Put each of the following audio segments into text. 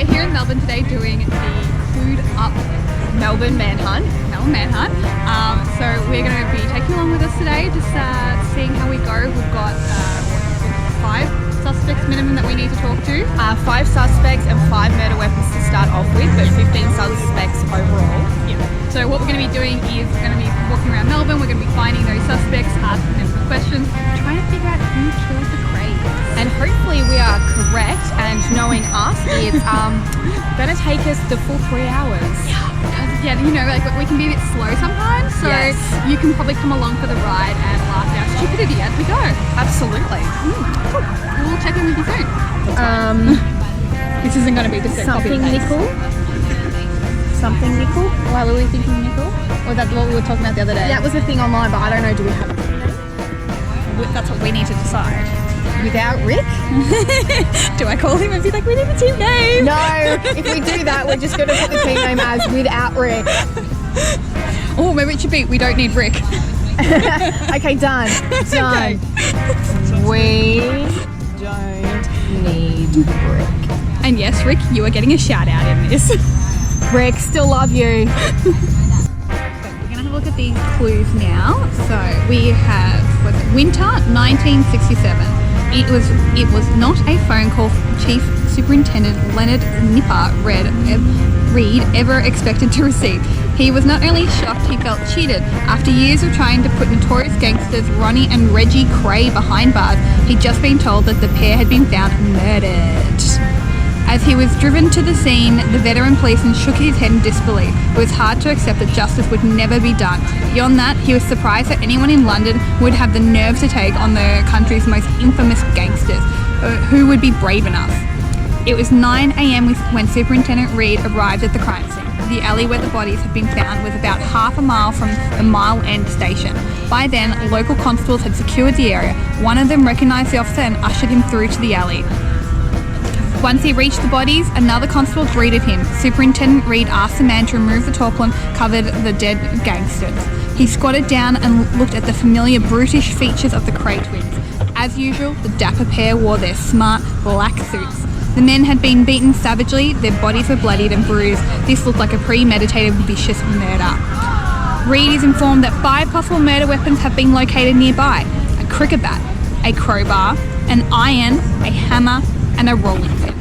We're here in Melbourne today doing the Clued Up Melbourne Manhunt. So we're going to be taking along with us today, just seeing how we go. We've got 5 suspects minimum that we need to talk to. 5 suspects and 5 murder weapons to start off with, but 15 suspects overall. Yeah. So what we're going to be doing is we're going to be walking around Melbourne. We're going to be finding those suspects, asking them some questions, trying to figure out who killed the Craig. And hopefully we are correct, and knowing us, it's going to take us the full 3 hours. Yeah, you know, like we can be a bit slow sometimes, so Yes. you can probably come along for the ride and laugh at our stupidity as we go. Absolutely. Cool. We'll check in with you soon. This isn't going to be just a Something nickel. Something nickel. Why were we thinking nickel? Or that's what we were talking about the other day? That was a thing online, but I don't know, do we have it? That's what we need to decide. Without Rick? Do I call him and be like, we need a team name? No, if we do that, we're just going to put the team name as Without Rick. Oh, maybe it should be, we don't need Rick. Okay, done. Done. We don't need Rick. And yes, Rick, you are getting a shout out in this. Rick, still love you. We're going to have a look at these clues now. So we have, winter 1967. It was not a phone call Chief Superintendent Leonard Nipper Reed ever expected to receive. He was not only shocked, he felt cheated. After years of trying to put notorious gangsters Ronnie and Reggie Cray behind bars, he'd just been told that the pair had been found murdered. As he was driven to the scene, the veteran policeman shook his head in disbelief. It was hard to accept that justice would never be done. Beyond that, he was surprised that anyone in London would have the nerve to take on the country's most infamous gangsters. Who would be brave enough? It was 9 a.m. when Superintendent Reed arrived at the crime scene. The alley where the bodies had been found was about half a mile from the Mile End station. By then, local constables had secured the area. One of them recognised the officer and ushered him through to the alley. Once he reached the bodies, another constable greeted him. Superintendent Reed asked the man to remove the tarpaulin covered the dead gangsters. He squatted down and looked at the familiar brutish features of the Cray twins. As usual, the dapper pair wore their smart black suits. The men had been beaten savagely, their bodies were bloodied and bruised. This looked like a premeditated, vicious murder. Reed is informed that 5 possible murder weapons have been located nearby: a cricket bat, a crowbar, an iron, a hammer, and a rolling pin.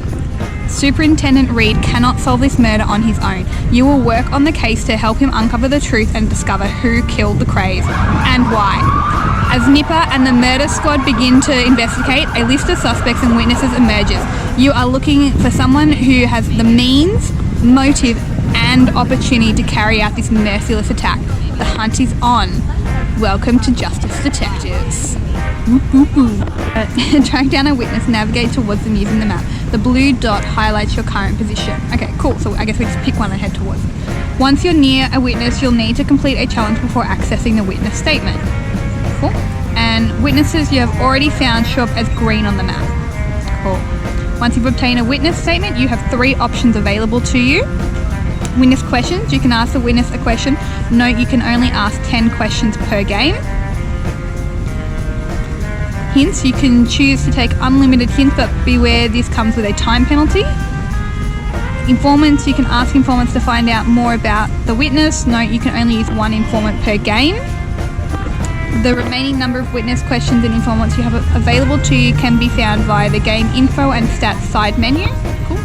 Superintendent Reed cannot solve this murder on his own. You will work on the case to help him uncover the truth and discover who killed the Crays and why. As Nipper and the murder squad begin to investigate, a list of suspects and witnesses emerges. You are looking for someone who has the means, motive, and opportunity to carry out this merciless attack. The hunt is on. Welcome to Justice Detectives. Track down a witness, navigate towards them using the map. The blue dot highlights your current position. Okay, cool. So I guess we just pick one and head towards it. Once you're near a witness, you'll need to complete a challenge before accessing the witness statement. Cool. And witnesses you have already found show up as green on the map. Cool. Once you've obtained a witness statement, you have 3 options available to you. Witness questions. You can ask the witness a question. Note you can only ask 10 questions per game. Hints, you can choose to take unlimited hints, but beware this comes with a time penalty. Informants, you can ask informants to find out more about the witness. Note you can only use 1 informant per game. The remaining number of witness questions and informants you have available to you can be found via the game info and stats side menu. Cool.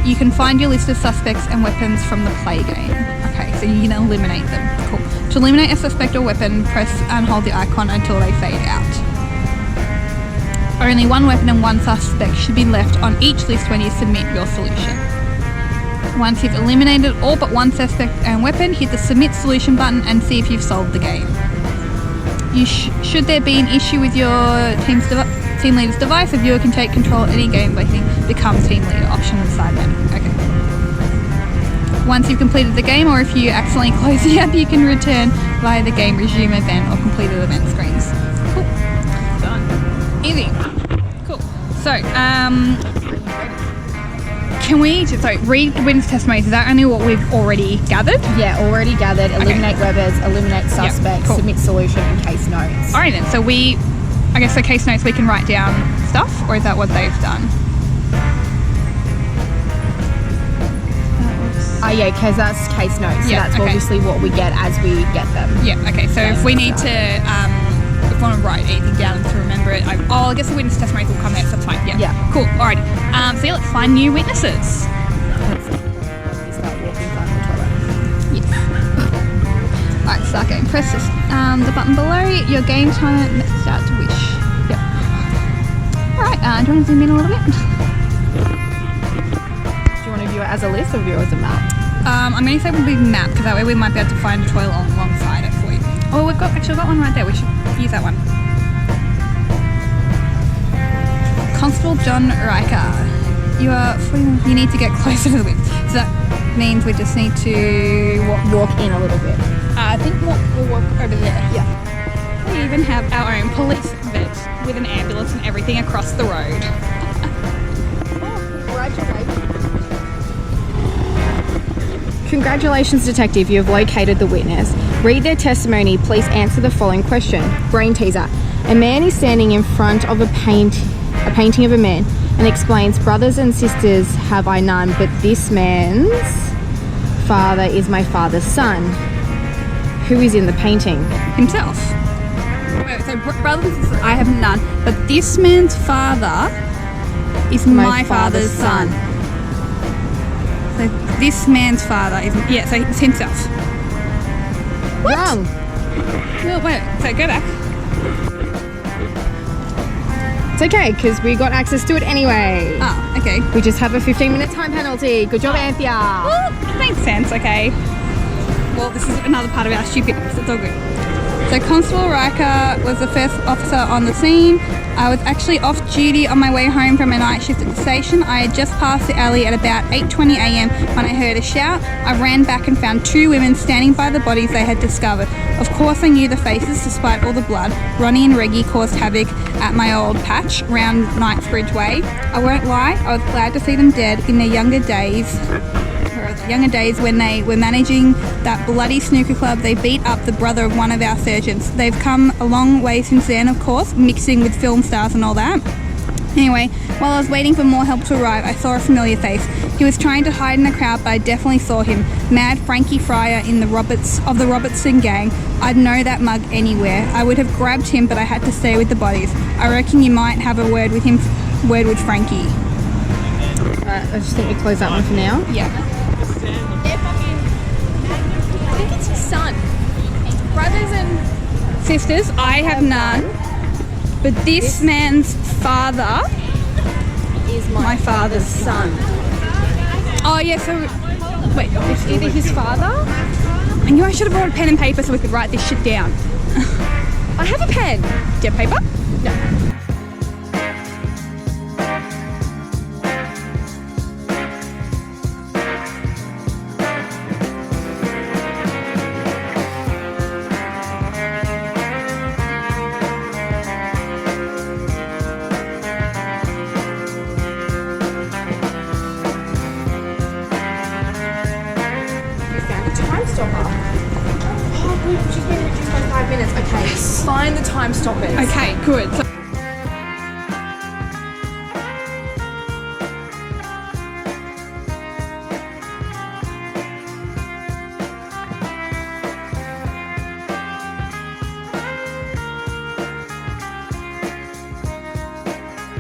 You can find your list of suspects and weapons from the play game. Okay, so you can eliminate them. Cool. To eliminate a suspect or weapon, press and hold the icon until they fade out. Only 1 weapon and 1 suspect should be left on each list when you submit your solution. Once you've eliminated all but 1 suspect and weapon, hit the submit solution button and see if you've solved the game. Should there be an issue with your team leader's device, a viewer can take control of any game by hitting become team leader option on the side menu. Okay. Once you've completed the game, or if you accidentally close the app, you can return via the game resume event or completed event screens. Cool. Done. Easy. Cool. So, can we just read the witness testimonies? Is that only what we've already gathered? Yeah, already gathered. Eliminate weapons, eliminate suspects, cool. Submit solution and case notes. Alright then, so case notes we can write down stuff, or is that what they've done? yeah, because that's case notes. So Yeah, that's okay. obviously what we get as we get them. Yeah, okay, so if we need to, if we want to write anything down to remember it, I guess the witness testimony will come next, that's fine, yeah. Yeah. Cool, alrighty. So yeah, let's find new witnesses. You start walking down the toilet. Yes. Alright, start going. Press this, the button below, your game timer, start to wish. Yep. Alright, do you want to zoom in a little bit? Do you want to view it as a list or view it as a map? I'm going to say we'll be map, because that way we might be able to find a toilet alongside it for you. Oh, we've got one right there, we should use that one. Constable John Riker, you need to get closer to the witness. So that means we just need to Walk in a little bit. I think we'll walk over there. Yeah. We even have our own police vet with an ambulance and everything across the road. Congratulations, detective. You have located the witness. Read their testimony. Please answer the following question. Brain teaser. A man is standing in front of a painting of a man and explains, brothers and sisters have I none, but this man's father is my father's son. Who is in the painting? Himself. Wait, so brothers and sisters, I have none, but this man's father is my father's son. So this man's father is, yeah, so it's himself. What? Wrong. No, wait, so go back. It's okay, because we got access to it anyway. Oh, okay. We just have a 15-minute time penalty. Good job, Anthea. Well, makes sense, okay. Well, this is another part of our stupidness, it's all good. So Constable Riker was the first officer on the scene. I was actually off duty on my way home from a night shift at the station. I had just passed the alley at about 8:20 a.m. when I heard a shout. I ran back and found two women standing by the bodies they had discovered. Of course I knew the faces despite all the blood. Ronnie and Reggie caused havoc at my old patch round Knightsbridge Way. I won't lie, I was glad to see them dead in their younger days when they were managing that bloody snooker club. They beat up the brother of one of our surgeons. They've come a long way since then, of course, mixing with film stars and all that. Anyway, while I was waiting for more help to arrive, I saw a familiar face. He was trying to hide in the crowd, but I definitely saw him. Mad Frankie Fryer in the Robertson gang. I'd know that mug anywhere. I would have grabbed him, but I had to stay with the bodies. I reckon you might have a word with Frankie. I just think we close that one for now. Yeah. I think it's his son. Brothers and Sisters, I have none. But this man's father is my father's son. Oh yeah, so wait, It's either his father. I knew I should have brought a pen and paper so we could write this shit down. I have a pen. Do you have paper? No. She's been reduced by 5 minutes. Okay, find the time stoppers. Okay, good. So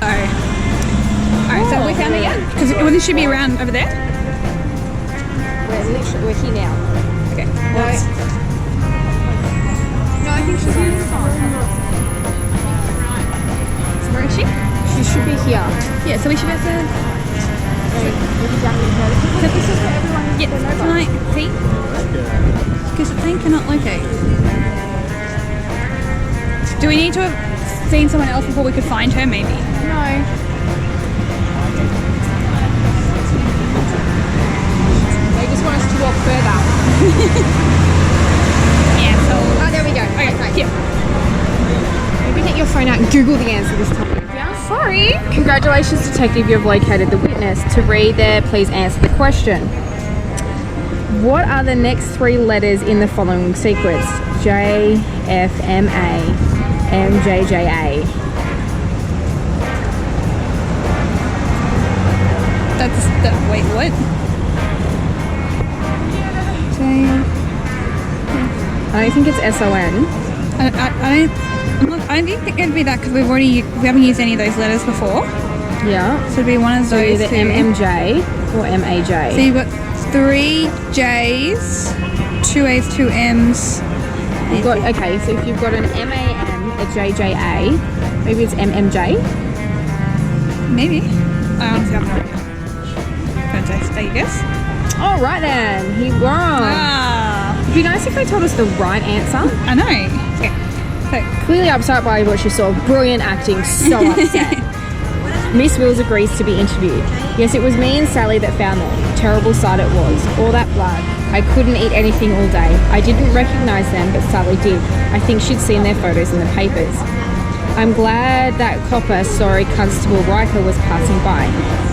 Alright, so we found it yet? Because it should be around over there. We're here now. Okay. No, I think she's here. So where is she? She should be here. Yeah, so we should have to. So this is for everyone. Yeah, can I see? Because the thing cannot locate. Do we need to have seen someone else before we could find her, maybe? No. They just want us to walk further. Yeah, so. Oh, there we go. Okay, yeah. Maybe get your phone out and Google the answer this time. Yeah, sorry. Congratulations, detective. You have located the witness. To read there, please answer the question. What are the next three letters in the following sequence? J, F, M, A, M, J, J, A. Wait, what? I don't think it's S-O-N. I don't think it'd be that because we haven't used any of those letters before. Yeah. So it'd be one of So those either two. MMJ or MAJ. So you've got 3 J's, 2 A's, 2 M's. You've got, okay, so if you've got an MAM, a JJA, maybe it's MMJ. Maybe. I honestly have no idea. Fantastic. There you guess. Oh, right then. He won. It'd be nice if they told us the right answer. I know. Okay. So, Clearly upset by what she saw. Brilliant acting. So upset. Miss Wills agrees to be interviewed. Yes, it was me and Sally that found them. Terrible sight it was. All that blood. I couldn't eat anything all day. I didn't recognise them, but Sally did. I think she'd seen their photos in the papers. I'm glad that copper sorry Constable Riker was passing by.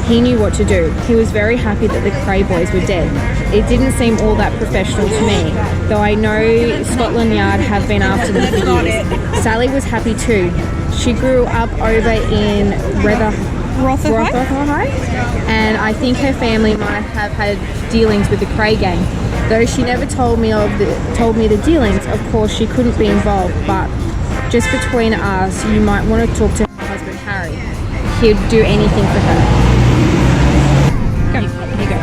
He knew what to do. He was very happy that the Cray boys were dead. It didn't seem all that professional to me, though I know Scotland Yard have been after them for years. Sally was happy too. She grew up over in Rotherhithe, and I think her family might have had dealings with the Cray gang. Though she never told me the dealings, of course she couldn't be involved, but just between us, you might want to talk to her husband Harry. He'd do anything for her. go. You go.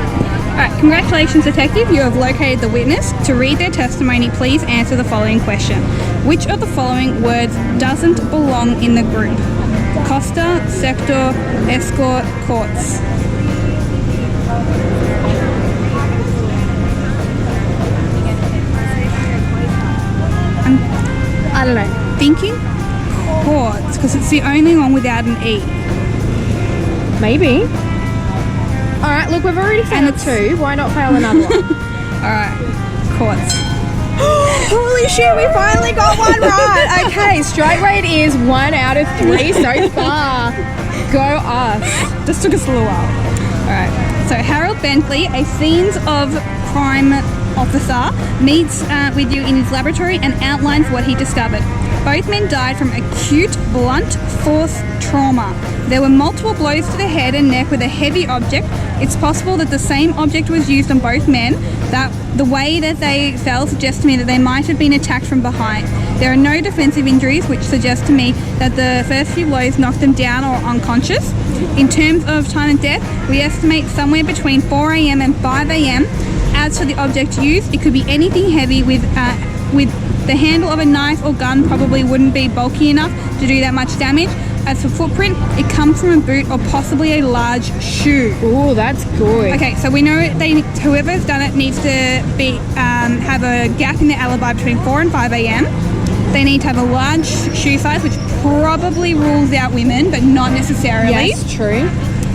Alright, congratulations, detective. You have located the witness. To read their testimony, please answer the following question. Which of the following words doesn't belong in the group? Costa, sector, escort, courts. I don't know. Thinking courts, because it's the only one without an E. Maybe. Alright, look, we've already found two. Why not fail another one? Alright, courts. Holy shit, we finally got one right. Okay, strike rate is 1 out of 3 so far. Go us. Just took us a little while. Alright, so Harold Bentley, a scenes of crime officer, meets with you in his laboratory and outlines what he discovered. Both men died from acute blunt force trauma. There were multiple blows to the head and neck with a heavy object. It's possible that the same object was used on both men. That the way that they fell suggests to me that they might have been attacked from behind. There are no defensive injuries, which suggests to me that the first few blows knocked them down or unconscious. In terms of time and death, we estimate somewhere between 4 a.m. and 5 a.m. As for the object used, it could be anything heavy with the handle of a knife or gun probably wouldn't be bulky enough to do that much damage. As for footprint, it comes from a boot or possibly a large shoe. Oh, that's good. Okay, so we know whoever's done it needs to be have a gap in their alibi between 4 and 5 a.m. They need to have a large shoe size, which probably rules out women, but not necessarily. Yes, true.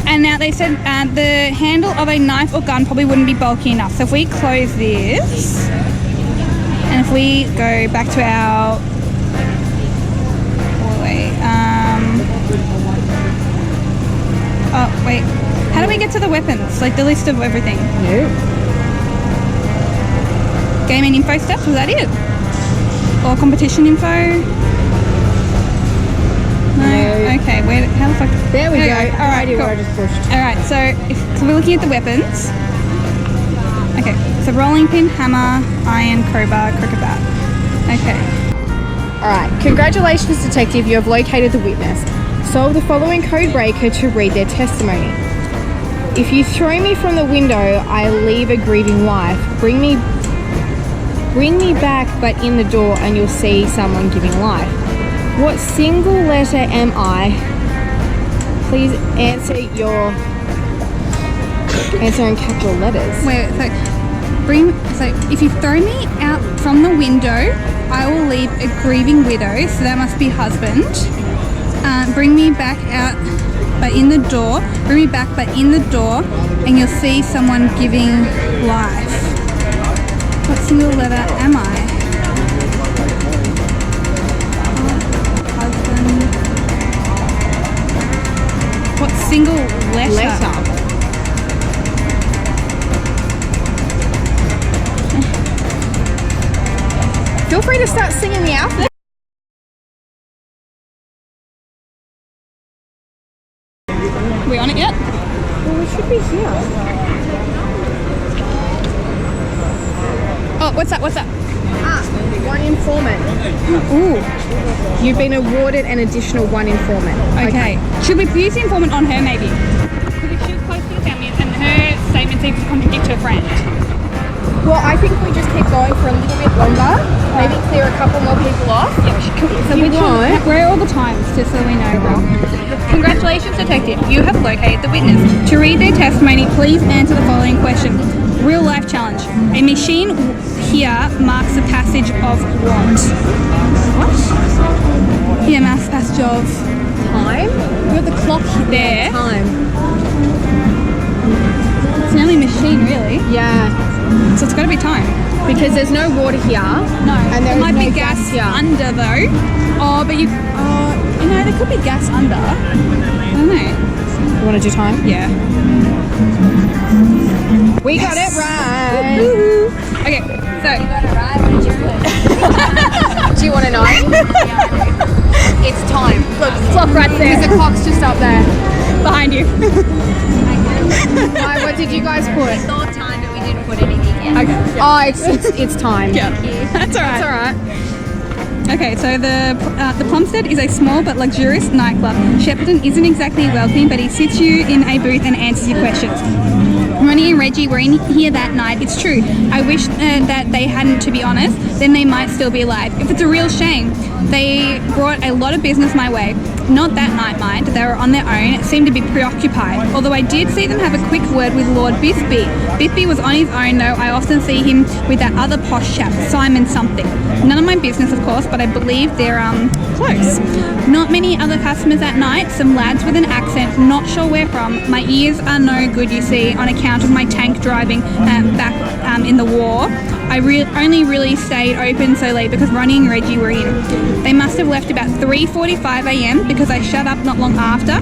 And now they said the handle of a knife or gun probably wouldn't be bulky enough. So if we close this, and if we go back to our, oh wait, how do we get to the weapons? Like the list of everything? No. Game and info stuff, was that it? Or competition info? No. Okay, how the fuck? There we go. Alright, cool. I just pushed. Alright, so we're looking at the weapons. Okay, so rolling pin, hammer, iron, crowbar, cricket bat. Okay. Alright, congratulations, detective. You have located the witness. Solve the following code breaker to read their testimony. If you throw me from the window, I leave a grieving wife. Bring me back, but in the door, and you'll see someone giving life. What single letter am I? Please answer in capital letters. Wait, so if you throw me out from the window, I will leave a grieving widow, so that must be husband. Bring me back out, but in the door. Bring me back, but in the door, and you'll see someone giving life. What single letter am I? Husband. What single letter? Feel free to start singing the alphabet. Are we on it yet? Well, we should be here. What's up? One informant. Ooh. You've been awarded an additional one informant. Okay. Should we use the informant on her maybe? Because if she was close to the family and her statement seems to contradict her friend. Well, I think we just keep going for a little bit longer. Maybe clear a couple more people off. So where are all the times, just so we know, Rob? Congratulations, detective. You have located the witness. To read their testimony, please answer the following question. Real life challenge. A machine here marks the passage of what? What? Here marks the passage of Time? you got the clock there. Time. It's the only machine, really. Yeah. So it's got to be time. Because there's no water here. No. And there might is no be gas here. under though. Oh, but you know, there could be gas under. I don't know. You want to do time? Yeah. We got it right. Woo-hoo. Okay, so. Do you want to know? It's time. Look, clock right there. The clock's just up there. Behind you. What did you guys put? We thought time, but we didn't put anything in. Okay. Oh, it's time. Yeah. That's all right. That's all right. Okay, so the Plumstead is a small but luxurious nightclub. Shepparton isn't exactly welcoming, but he sits you in a booth and answers your questions. Ronnie and Reggie were in here that night. It's true. I wish that they hadn't, to be honest. Then they might still be alive. If it's a real shame. They brought a lot of business my way. Not that night, mind. They were on their own, seemed to be preoccupied. Although I did see them have a quick word with Lord Bisbee. Bisbee was on his own, though. I often see him with that other posh chap, Simon something. None of my business, of course, but I believe they're close. Not many other customers at night. Some lads with an accent, not sure where from. My ears are no good, you see, on account of my tank driving back in the war. I only really stayed open so late because Ronnie and Reggie were in. They must have left about 3:45 a.m. because I shut up not long after,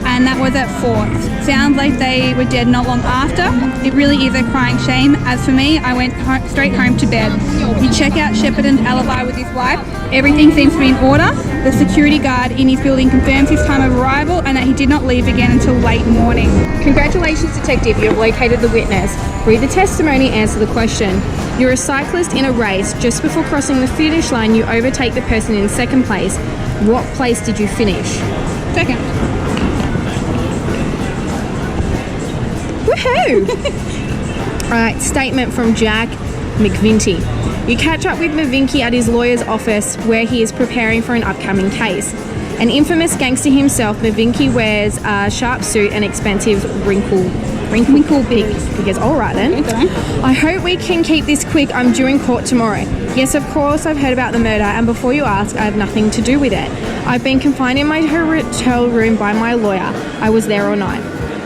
and that was at 4. Sounds like they were dead not long after. It really is a crying shame. As for me, I went straight home to bed. You check out Shepparton's alibi with his wife. Everything seems to be in order. The security guard in his building confirms his time of arrival and that he did not leave again until late morning. Congratulations, detective. You have located the witness. Read the testimony, answer the question. You're a cyclist in a race. Just before crossing the finish line, you overtake the person in second place. What place did you finish? Second. Woohoo! Alright, statement from Jack McVinty. You catch up with McVinky at his lawyer's office where he is preparing for an upcoming case. An infamous gangster himself, McVinky wears a sharp suit and expensive wrinkle pig. He goes, all right then. I hope we can keep this quick. I'm due in court tomorrow. Yes, of course, I've heard about the murder, and before you ask, I have nothing to do with it. I've been confined in my hotel room by my lawyer. I was there all night.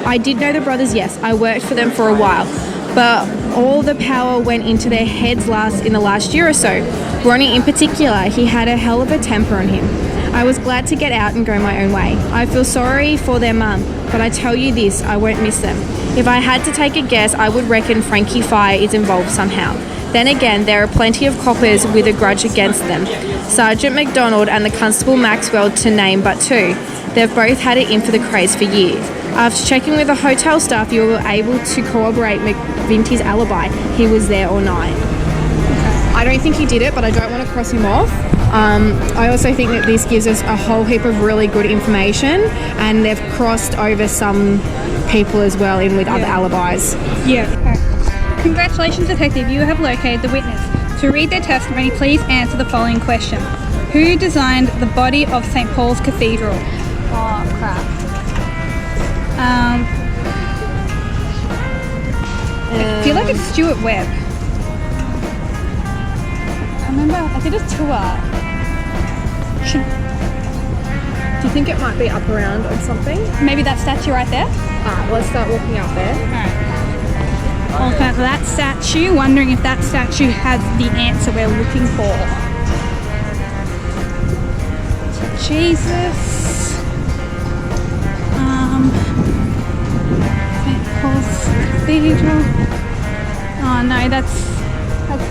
I did know the brothers, yes. I worked for them for a while. But all the power went into their heads in the last year or so. Ronnie in particular, he had a hell of a temper on him. I was glad to get out and go my own way. I feel sorry for their mum, but I tell you this, I won't miss them. If I had to take a guess, I would reckon Frankie Fire is involved somehow. Then again, there are plenty of coppers with a grudge against them. Sergeant McDonald and the Constable Maxwell, to name but two. They've both had it in for the craze for years. After checking with the hotel staff, you were able to corroborate McVinty's alibi. He was there all night. I don't think he did it, but I don't want to cross him off. I also think that this gives us a whole heap of really good information, and they've crossed over some people as well in with other alibis. Yeah. Okay. Congratulations, detective. You have located the witness. To read their testimony, please answer the following question. Who designed the body of St. Paul's Cathedral? Oh, crap. I feel like it's Stuart Webb. I remember I did a tour. Do you think it might be up around or something? Maybe that statue right there? Alright, let's start walking up there. Alright. I'll look at that statue, wondering if that statue has the answer we're looking for. Jesus. St. Paul's Cathedral. Oh no, that's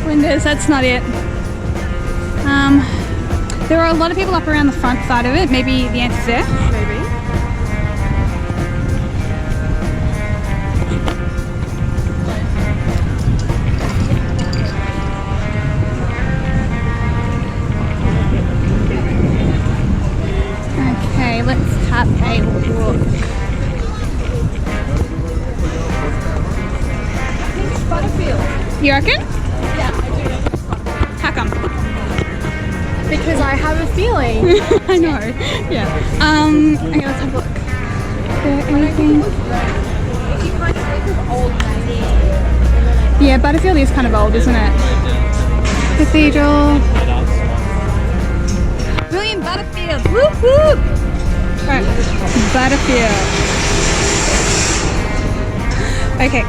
Flinders, that's not it. There are a lot of people up around the front side of it. Maybe the answer's there. Maybe. You reckon? Yeah, I do. How come? Because I have a feeling. I know. Yeah. Okay, let's have a look. Is there anything? Yeah, Butterfield is kind of old, isn't it? Cathedral. William Butterfield. Whoop whoop. Alright, Butterfield. Okay.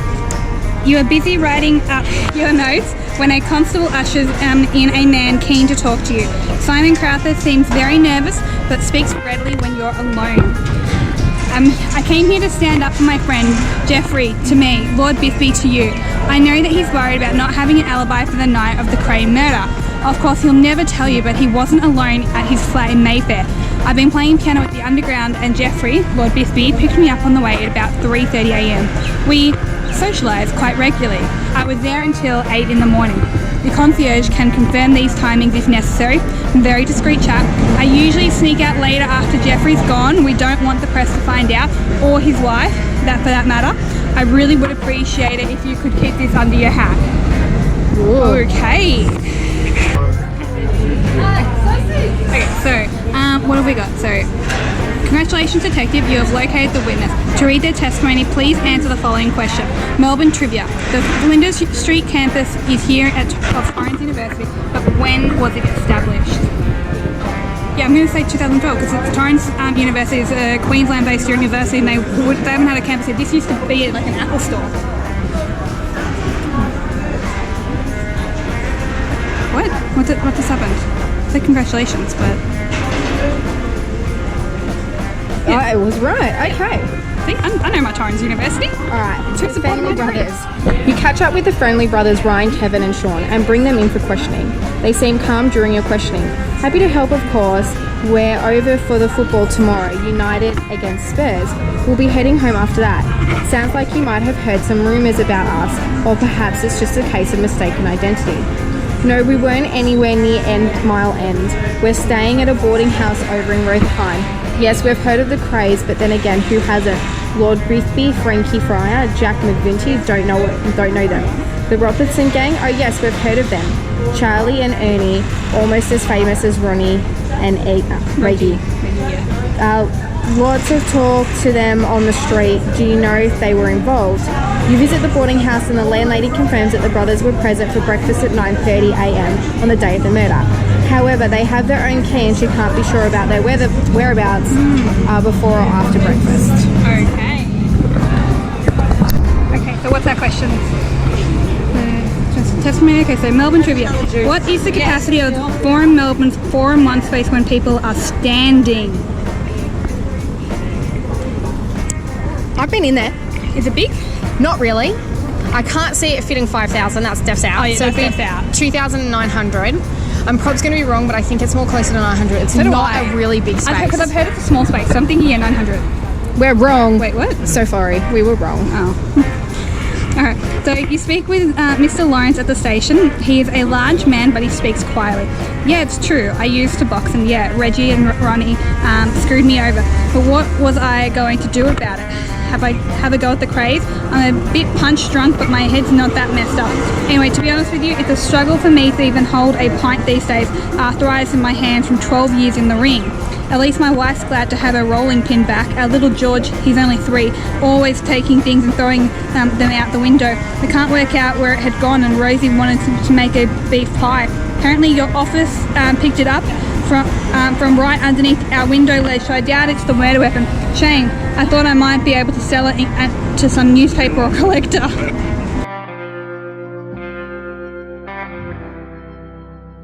You are busy writing up your notes when a constable ushers in a man keen to talk to you. Simon Crowther seems very nervous but speaks readily when you're alone. I came here to stand up for my friend, Jeffrey, to me, Lord Bithby to you. I know that he's worried about not having an alibi for the night of the Crane murder. Of course, he'll never tell you, but he wasn't alone at his flat in Mayfair. I've been playing piano at the Underground and Jeffrey, Lord Bithby, picked me up on the way at about 3:30 a.m. We socialise quite regularly. I was there until 8 in the morning. The concierge can confirm these timings if necessary. Very discreet chap. I usually sneak out later after Jeffrey's gone. We don't want the press to find out, or his wife, that for that matter. I really would appreciate it if you could keep this under your hat. Okay. Okay, so what have we got? So, congratulations, detective. You have located the witness. To read their testimony, please answer the following question. Melbourne trivia. The Flinders Street campus is here of Torrens University, but when was it established? Yeah, I'm going to say 2012 because Torrens University is a Queensland-based university, and they haven't had a campus here. This used to be like an Apple store. What just happened? Say congratulations, but Oh, it was right. Okay. see, I know my Torrens University. Alright, Took the the bottom Friendly of my Brothers. You catch up with the Friendly Brothers, Ryan, Kevin and Sean, and bring them in for questioning. They seem calm during your questioning. Happy to help, of course. We're over for the football tomorrow, United against Spurs. We'll be heading home after that. Sounds like you might have heard some rumours about us, or perhaps it's just a case of mistaken identity. No, we weren't anywhere near Mile End. We're staying at a boarding house over in Rothheim. Yes, we've heard of the craze, but then again, who hasn't? Lord Bithby, Frankie Fryer, Jack McVinty, don't know them. The Robertson gang, oh yes, we've heard of them. Charlie and Ernie, almost as famous as Ronnie and Reggie. Lots of talk to them on the street. Do you know if they were involved? You visit the boarding house and the landlady confirms that the brothers were present for breakfast at 9:30 a.m. on the day of the murder. However, they have their own key and she can't be sure about their whereabouts before or after breakfast. Okay. Okay, so what's that question? Testimony. Okay, so Melbourne trivia. What is the capacity of Forum Melbourne's Forum 1 space when people are standing? I've been in there. Is it big? Not really. I can't see it fitting 5,000. That's Def's out. Oh, yeah, so that's it'd be Def's out. 2,900. I'm probably going to be wrong, but I think it's more closer to 900. It's So do not I. a really big space. Because I've heard it's a small space, so I'm thinking 900. We're wrong. Wait, what? So sorry. We were wrong. Oh. Alright, so you speak with Mr. Lawrence at the station. He is a large man, but he speaks quietly. Yeah, it's true. I used to box and yeah, Reggie and Ronnie screwed me over. But what was I going to do about it? Have a go at the craze? I'm a bit punch drunk, but my head's not that messed up. Anyway, to be honest with you, it's a struggle for me to even hold a pint these days, arthritis in my hand from 12 years in the ring. At least my wife's glad to have her rolling pin back. Our little George, he's only 3, always taking things and throwing them out the window. We can't work out where it had gone, and Rosie wanted to make a beef pie. Apparently your office picked it up from right underneath our window ledge, so I doubt it's the murder weapon. Shame. I thought I might be able to sell it to some newspaper or collector.